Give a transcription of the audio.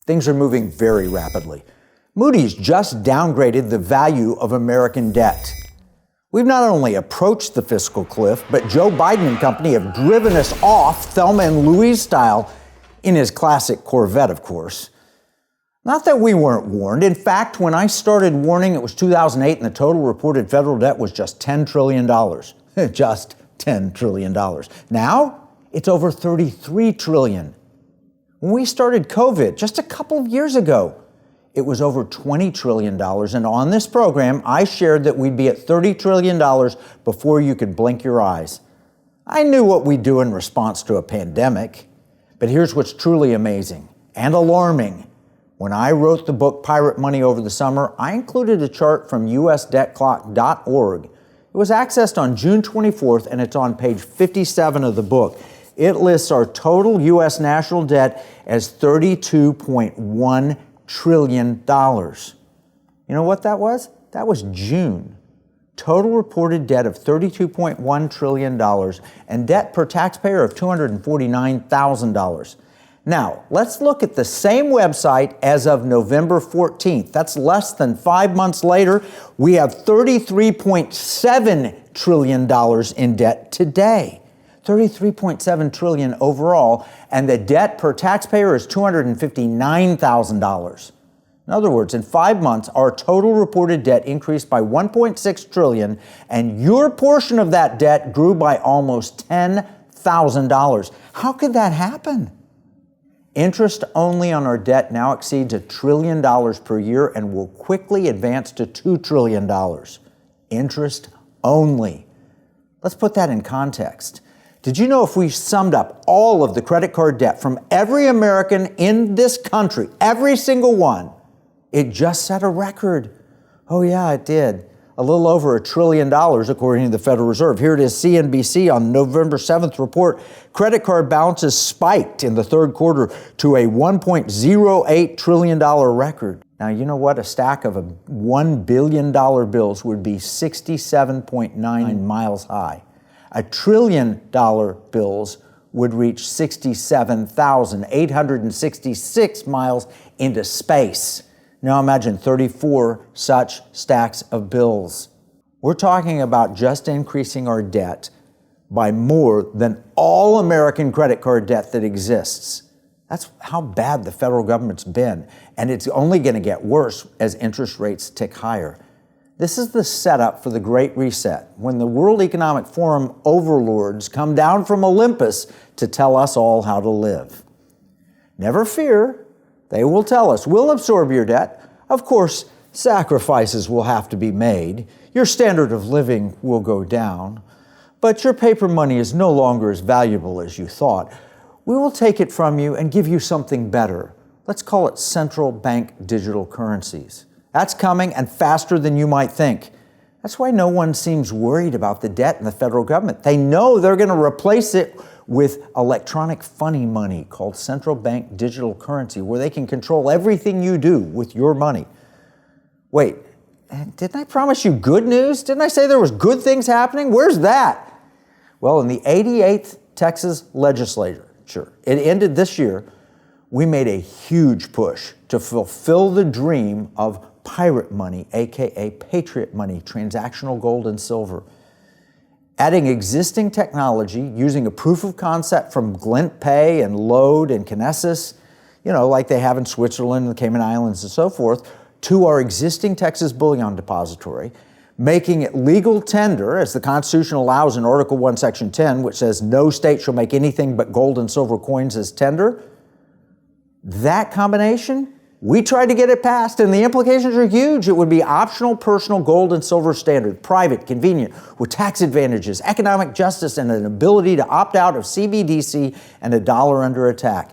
Things are moving very rapidly. Moody's just downgraded the value of American debt. We've not only approached the fiscal cliff, but Joe Biden and company have driven us off Thelma and Louise style in his classic Corvette, of course. Not that we weren't warned. In fact, when I started warning, it was 2008 and the total reported federal debt was just $10 trillion. Just $10 trillion. Now, it's over $33 trillion. When we started COVID just a couple of years ago, it was over $20 trillion. And on this program, I shared that we'd be at $30 trillion before you could blink your eyes. I knew what we'd do in response to a pandemic. But here's what's truly amazing and alarming. When I wrote the book Pirate Money over the summer, I included a chart from usdebtclock.org. It was accessed on June 24th, and it's on page 57 of the book. It lists our total U.S. national debt as $32.1 trillion. You know what that was? That was June. Total reported debt of $32.1 trillion and debt per taxpayer of $249,000. Now, let's look at the same website as of November 14th. That's less than 5 months later. We have $33.7 trillion in debt today. $33.7 trillion overall, and the debt per taxpayer is $259,000. In other words, in 5 months, our total reported debt increased by $1.6 trillion, and your portion of that debt grew by almost $10,000. How could that happen? Interest only on our debt now exceeds $1 trillion per year and will quickly advance to $2 trillion. Interest only. Let's put that in context. Did you know if we summed up all of the credit card debt from every American in this country, every single one, it just set a record? Oh yeah, it did. A little over $1 trillion according to the Federal Reserve. Here it is, CNBC on November 7th report. Credit card balances spiked in the third quarter to a $1.08 trillion record. Now, you know what? A stack of $1 billion bills would be 67.9 miles high. $1 trillion bills would reach 67,866 miles into space. Now imagine 34 such stacks of bills. We're talking about just increasing our debt by more than all American credit card debt that exists. That's how bad the federal government's been, and it's only going to get worse as interest rates tick higher. This is the setup for the Great Reset, when the World Economic Forum overlords come down from Olympus to tell us all how to live. Never fear, they will tell us, we'll absorb your debt. Of course, sacrifices will have to be made. Your standard of living will go down. But your paper money is no longer as valuable as you thought. We will take it from you and give you something better. Let's call it central bank digital currencies. That's coming, and faster than you might think. That's why no one seems worried about the debt in the federal government. They know they're going to replace it with electronic funny money called central bank digital currency, where they can control everything you do with your money. Wait, didn't I promise you good news? Didn't I say there was good things happening? Where's that? Well, in the 88th Texas legislature, it ended this year, we made a huge push to fulfill the dream of pirate money, aka patriot money, transactional gold and silver. Adding existing technology, using a proof of concept from GlintPay and Load and Kinesis, like they have in Switzerland, the Cayman Islands and so forth, to our existing Texas bullion depository, making it legal tender, as the Constitution allows in Article 1, Section 10, which says no state shall make anything but gold and silver coins as tender. That combination, we tried to get it passed, and the implications are huge. It would be optional personal gold and silver standard, private, convenient, with tax advantages, economic justice, and an ability to opt out of CBDC and a dollar under attack.